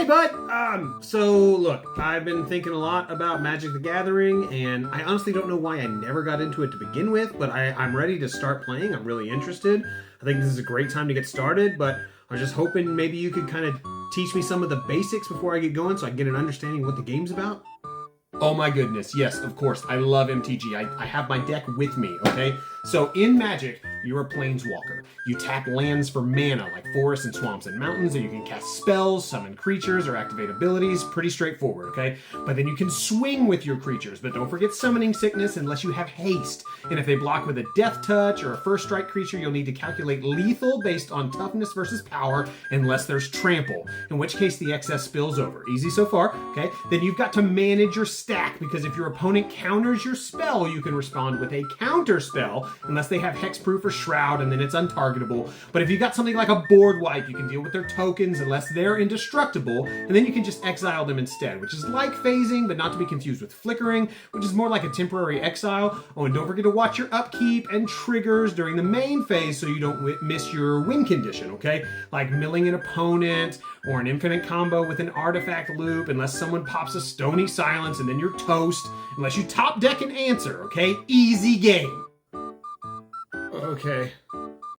Hey, bud! So look, I've been thinking a lot about Magic the Gathering, and I honestly don't know why I never got into it to begin with, but I'm ready to start playing. I'm really interested. I think this is a great time to get started, but I was just hoping maybe you could kind of teach me some of the basics before I get going so I can get an understanding of what the game's about. Oh my goodness, yes, of course. I love MTG. I have my deck with me, okay? So in Magic, you're a Planeswalker. You tap lands for mana, like forests and swamps and mountains, and you can cast spells, summon creatures, or activate abilities. Pretty straightforward, okay? But then you can swing with your creatures, but don't forget Summoning Sickness unless you have haste. And if they block with a Death Touch or a First Strike creature, you'll need to calculate lethal based on toughness versus power, unless there's Trample, in which case the excess spills over. Easy so far, okay? Then you've got to manage your stack, because if your opponent counters your spell, you can respond with a counter spell, unless they have Hexproof or Shroud, and then it's untargetable. But if you've got something like a board wipe, you can deal with their tokens unless they're indestructible, and then you can just exile them instead, which is like phasing, but not to be confused with flickering, which is more like a temporary exile. Oh, and don't forget to watch your upkeep and triggers during the main phase so you don't miss your win condition, okay? Like milling an opponent, or an infinite combo with an artifact loop, unless someone pops a Stony Silence and then you're toast, unless you top deck an answer, okay? Easy game. Okay.